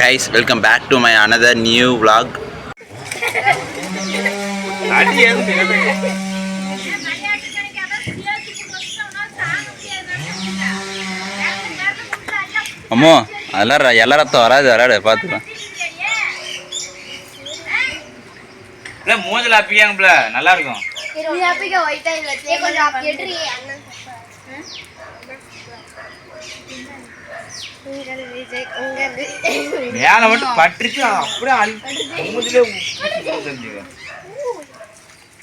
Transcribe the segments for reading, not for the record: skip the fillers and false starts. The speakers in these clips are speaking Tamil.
guys, welcome back to my another new vlog. அம்மா அதெல்லாம் எல்லாரும் வராது வராது பார்த்துக்கலாம். மூஞ்சில் அப்பிக்காங்கப்ல நல்லா இருக்கும். மேல மட்டும் பட்டுச்சு அப்படியே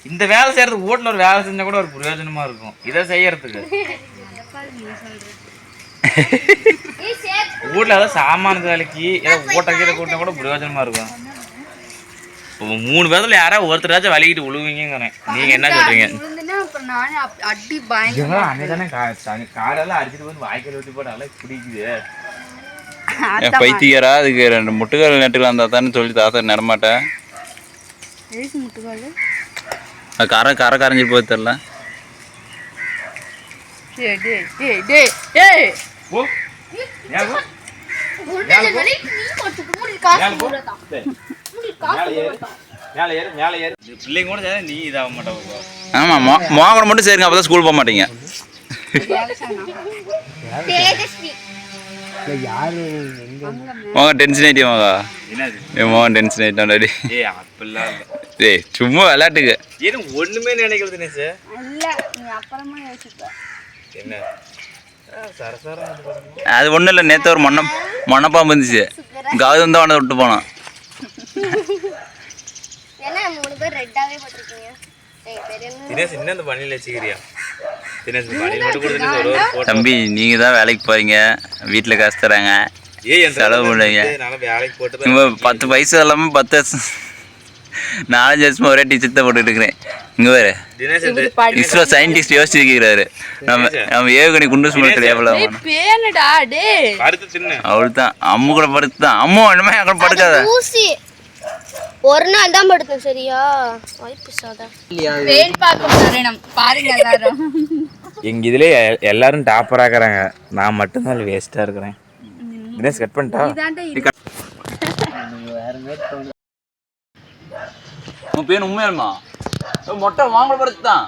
இந்த வேலை செய்யறதுக்கு வீட்டுல ஒரு வேலை செஞ்சா கூட ஒரு பிரயோஜனமா இருக்கும். இதை செய்யறதுக்கு வீட்டுல ஏதாவது சாமான வேலைக்கு ஏதாவது ஓட்ட கீரை கூட்டினா கூட பிரயோஜனமா இருக்கும். 3 பேர்ல யாராவது ஒருத்தராச்சும் வலிக்கிட்டு விழுவீங்கிறேன். நீங்க என்ன சொல்றீங்க? காலெல்லாம் அடிச்சுட்டு போய் வாய்க்கால் வெட்டி போட்டால பிடிக்குது. பைத்தியரா அதுக்கு 2 முட்டுக்கால் நட்டுக்கலாம் இருந்தா தானே சொல்லி தாத்தா நடமாட்டேன். கரை கரைஞ்சி போய் தெரியல. ஆமா மோகனம் மட்டும் சரிங்க, அப்பதான் ஸ்கூல் போக மாட்டீங்க. மோகன் டென்ஷன் ஆயிட்டியா? மோகன் டென்ஷன் ஆயிட்டான். டேய் சும்மா விளையாட்டுக்கு ஒண்ணுமே நினைக்கிறது என்ன அது ஒன்றும் இல்லை. நேற்று ஒரு மொன்னப்பாம்பு இருந்துச்சு, கௌதம் தான் அவனை விட்டு போனான். தம்பி நீங்க தான் வேலைக்கு போறீங்க, வீட்டுல காசு தராங்க, செலவு பண்ணுவீங்க. 10 பைசா இல்லாம 4 வருஷமா ஒரே டீச்சர் தான் போட்டுட்டு இருக்கிறேன். இங்க வேற இஸ்ரோ சயின்டிஸ்ட் யோசிச்சிருக்கிறாரு. நம்ம ஏவுகணை குண்டு சுமத்துல எவ்வளவு அவளுதான் அம்மு கூட படுத்துதான். அம்மு என்னமே அங்கே படுக்காத. ஒரு நாள் தான் படுத்தேன். சரியா பாருங்க எல்லாரும். எங்க இதுல எல்லாரும் டாப்பரா இருக்கிறாங்க, நான் மட்டும்தான் வேஸ்டா இருக்கிறேன். தினேஷ் கட் பண்ணிட்டா உன் பேர் உண்மையாலுமா மொட்டை வாங்க படுத்துதான்.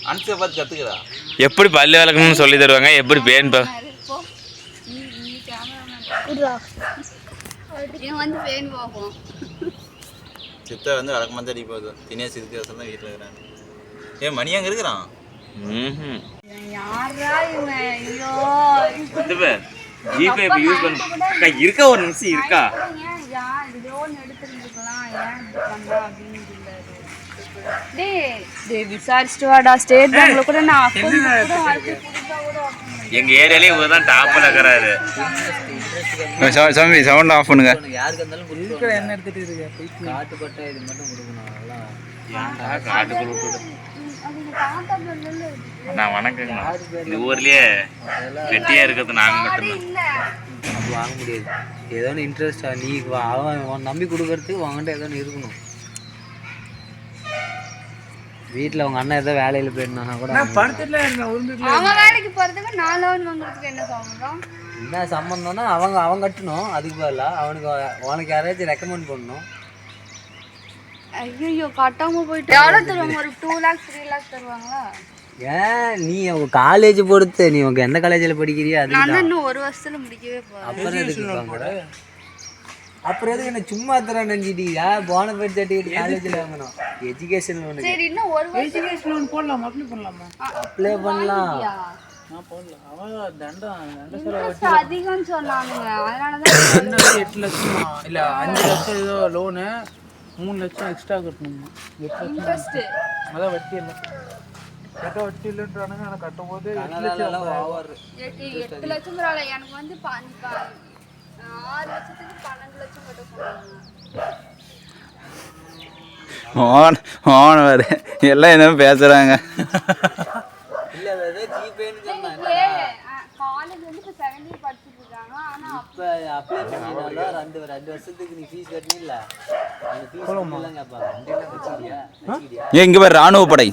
அனுப்பிய பார்த்து கத்துக்கிறா எப்படி பல்லு விளக்கணும்னு சொல்லி தருவாங்க, எப்படி பேன் சித்தா வந்து வழக்கமாக தான் அடி போகுது. தினேஷ் இருக்கிற தான் வீட்டில் இருக்கிறாங்க. ஏன் மணி அங்கே இருக்கிறான்? ஜிபே யூஸ் பண்ண இருக்கா, ஒரு நிமிஷம் இருக்கா. விசாரிச்சுட்டு வாடா. ஸ்டேட் பேங்க்ல கூட நான் எங்க ஏரியாலே இவர் தான் டாப்ல இருக்கிறாரு. சாமி சவுண்ட் ஆஃப் பண்ணுங்க. யாருக்கு இருந்தாலும் இருக்கிற என்ன எடுத்துட்டு இருக்க போய் காட்டுப்பட்ட இது மட்டும் கொடுக்கணும். அதெல்லாம் ஏன்டா காட்டுக்குள்ள விட்டுடு. நான் வணக்கங்க. இந்த ஊர்லயே வெட்டியா இருக்கிறது நாங்க மட்டும்தான். அப்போ வாங்க முடியாது. ஏதோ ஒன்று இன்ட்ரெஸ்டா நீ அவன் நம்பி கொடுக்கறதுக்கு உங்ககிட்ட ஏதோ ஒன்று இருக்கணும். வீட்டில் அவங்க அண்ணன் ஏதோ வேலையில் போயிருந்தானா கூட அவன் வேலைக்கு போகிறதுக்கு 4 லோன் வாங்குறதுக்கு என்ன சம்பந்தம்? என்ன சம்பந்தம்னா அவன் கட்டணும். அதுக்கு பதிலாக உனக்கு யாராச்சும் ரெக்கமெண்ட் பண்ணணும். ஐயோ கட்டாம போயிட்டு எவ்வளோ தருவாங்க? ஒரு 2 lakhs 3 lakhs தருவாங்களா? ஏன் நீ காலேஜ் பொறுத்து நீ உங்க எந்த காலேஜில் படிக்கிறியோ அது நான் இன்னும் 1 வருஷத்துல முடிக்கவே போகிறேன். அப்புறம் எதுக்கு அப்புறம் எதுக்கு என்ன சும்மா தரேன் நினைச்சிட்டீங்க? போனஃபைட் சர்டிஃபிகேட் காலேஜில் வாங்கணும். Education loan. சரி இன்னும் 1 வருஷம் எஜுகேஷன் லோன் போடலாம். அப்ளை பண்ணலாம். நான் போடலாம். அவன் தண்டம் அதிகம்னு சொன்னானுங்க. அதனால தான் 8 லட்சமா இல்லை 5 லட்சம் ஏதோ லோனு, 3 லட்சம் எக்ஸ்ட்ரா கட்டணுமா. இன்ட்ரெஸ்ட் அதான் வட்டி இல்லை. கேட்டால் வட்டி இல்லைன்றானுங்க. ஆனால் கட்டும் போது 8 லட்சம் எனக்கு வந்து 6 லட்சத்துக்கு 12 லட்சம் கட்ட சொன்னாங்க. வேறு எல்லாம் என்ன பேசுகிறாங்க. காலேஜ் வந்து இப்போ 7th இயர் படிச்சுட்டு இருக்காங்க. ஆனால் இப்போ அப்ளை பண்ணினாலும் 2 வருஷத்துக்கு நீ ஃபீஸ் கட்டணும். அந்த ஃபீஸ் எல்லாம் கேட்பாங்க. ஏன் இங்கே பேர் ராணுவ படை,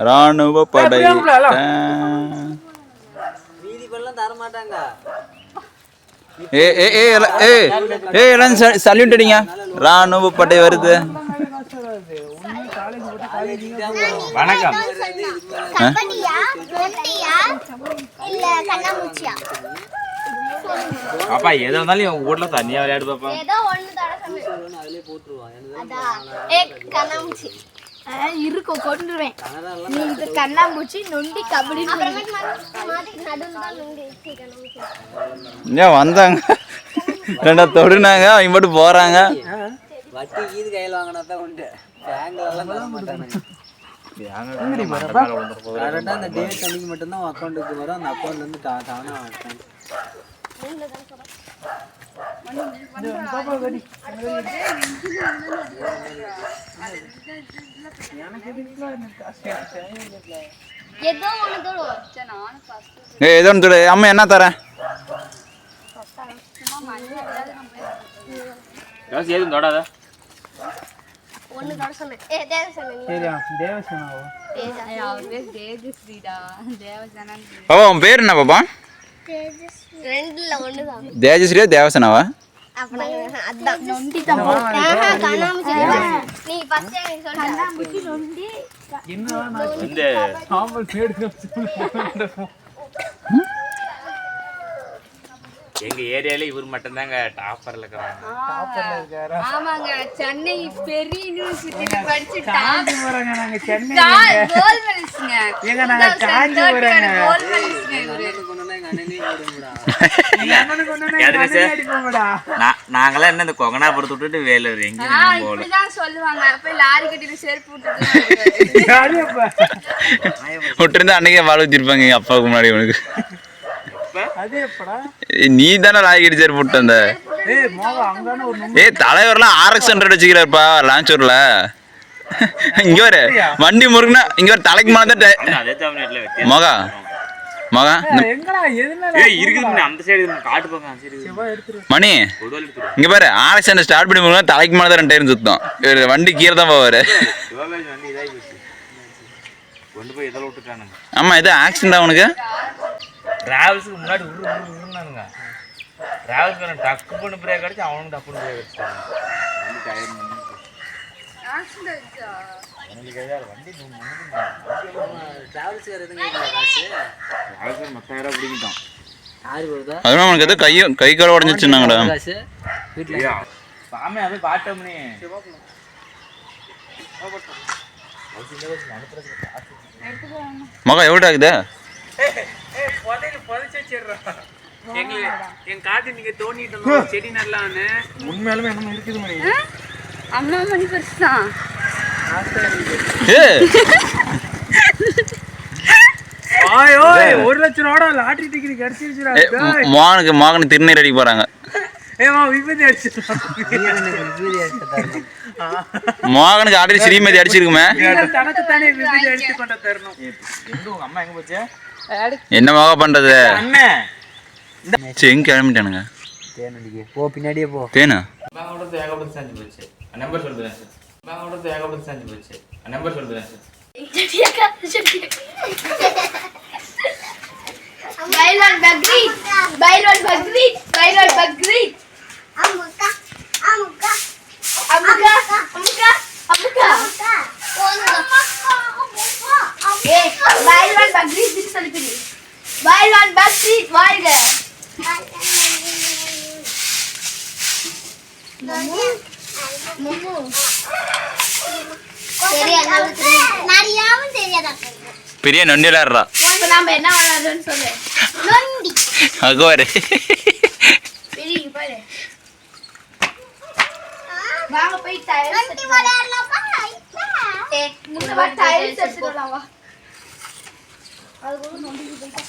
ராணுவ படை மீதி பண்ணலாம் மாட்டாங்க. எல்லாம் சல்யூட் அடிங்க. ராணுவ படை வருது. வணக்கம். பாப்பா எது வந்தாலும் உங்க வீட்டுல தனியா விளையாடு பாப்பா. அதுலயே போட்டுருவான். இருக்கும் கொண்டுருவேன். நீ இந்த கண்ணாம்பூச்சி நொண்டி கபடி ஏன் வந்தாங்க ரெண்டா தொடுனாங்க அவங்க மட்டும் போறாங்க. வட்டி கீது கையில் வாங்கினா தான் உண்டு. பேங்க்லாம் தர மாட்டானுங்க. கரெக்டாக அந்த டேட் அன்னைக்கு மட்டும்தான் அக்கௌண்ட்டுக்கு வரும். அந்த அக்கௌண்ட்லேருந்து தானாக அக்கௌண்ட் ஏதோ ஒன்று அம்மா என்ன தரேன் எதுவும் தொடாத. பாப்பா உன் பேர் என்ன பாப்பா? தேஜஸ்ரீயா தேவசனாவா? எங்க ஏரியால இவர் மட்டும் தாங்க டாப்பர்ல இருக்கிறாங்க. ஆமாங்க, சென்னை பெரிய யூனிவர்சிட்டில படிச்சிட்டா நாங்க சென்னை கோல் மெடல்ஸ்ங்க. ஏங்க நாங்க காஞ்சி வராங்க. கோல் மெடல்ஸ்ங்க இவரு. நாங்களாம் என்ன இந்த கொங்கனாபுரத்தை விட்டுட்டு வேலூர் எங்க போல இப்படிதான் சொல்லுவாங்க. போய் லாரி கட்டிட்டு செருப்பு விட்டுருந்தா அன்னைக்கே வாழ வச்சிருப்பாங்க எங்க அப்பாவுக்கு முன்னாடி. உனக்கு நீ தானே லாரி கட்டி சேர் போட்டு வந்த. தலைவர்லாம் RX 100 வச்சுக்கிறாருப்பா லான்ச்சூர்ல. இங்க வர வண்டி முருகுனா இங்க வர தலைக்கு மேல தான் மகா மகா இருக்குது. அந்த சைடு காட்டு பக்கம் மணி இங்க பாரு RX 100 ஸ்டார்ட் பண்ணி முருகுனா தலைக்கு மேல தான் 2 டயரும் சுத்தம். வண்டி கீழே தான் போவாரு. கொண்டு போய் இதெல்லாம் விட்டுட்டானுங்க. ஆமா இது ஆக்சிடென்ட் அவனுக்கு. டிராவல்ஸுக்கு முன்னாடி உருந்தானுங்க. டிராவல்ஸ் டக்கு பண்ணு பிரேக் அடிச்சு அவனுக்கு டப்புன்னு பிரேக் அடிச்சிட்டாங்க. அதனால அவனுக்கு எதோ கை கால உடஞ்சிச்சுன்னாங்கடா. சாமி அது பாட்டோம்னே மகா எவ்வளோ ஆகுது? உண்மையாலுமே என்ன இருக்குது மணி? அம்மா மணி பெருசுதான். ஒரு லட்சம் ரூபா லாட்டரி டிக்கெட் கிடைச்சிருச்சுடா. மோகனுக்கு திருநீர் அடிக்க போறாங்க. மோகனுக்கு ஆல்ரெடி ஸ்ரீமதி அடிச்சிருக்குமே. என்ன மோக பண்றது? எங்க கிளம்பிட்டானுங்க? போ பின்னாடியே போ. தேனா ஏகப்பட்டு செஞ்சு போச்சு. நம்பர் சொல்றேன் சார். ஏகப்பட்டு செஞ்சு போச்சு. நம்பர் சொல்றேன் சார். பைல்வான் பக்ரீத், பைல்வான் பக்ரீத், பைல்வான் பக்ரீத். அம்முக்கா அம்முக்கா அம்முக்கா அம்முக்கா அம்முக்கா. ஏய் பைல்வான் பக்ரீத் சொல்லிடு. பைல்வான் பக்ரீத் வாழ்க. மம்மு பெரிய நொண்டி விளையாடுறா. நாம என்ன விளையாடுறோம்னு சொல்லு. நொண்டி அகோரு பெரிய பாரு. வாங்க போய் டைல்ஸ் நொண்டி விளையாடலாம் பா. ஏய் முன்ன வா டைல்ஸ் எடுத்துடலாம் வா. அது நொண்டி போய்டா.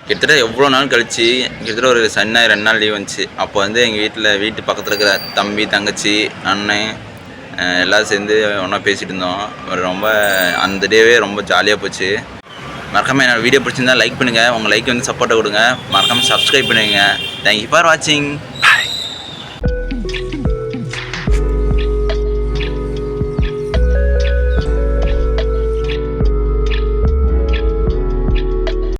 கிட்டத்தட்ட எவ்வளோ நாள் கழிச்சு கிட்டத்தட்ட ஒரு சனி 2 நாள் லீவ் வந்துச்சு. அப்போ வந்து எங்கள் வீட்டு பக்கத்தில் இருக்கிற தம்பி தங்கச்சி அண்ணன் எல்லோரும் சேர்ந்து ஒன்றா பேசிகிட்டு இருந்தோம். ரொம்ப அந்த டேவே ரொம்ப ஜாலியாக போச்சு. மறக்காமல் என்னோடய வீடியோ பிடிச்சிருந்தா லைக் பண்ணுங்கள். உங்கள் லைக் வந்து சப்போர்ட்டை கொடுங்க. மறக்காமல் சப்ஸ்கிரைப் பண்ணுங்க. தேங்க்யூ ஃபார் வாட்சிங்.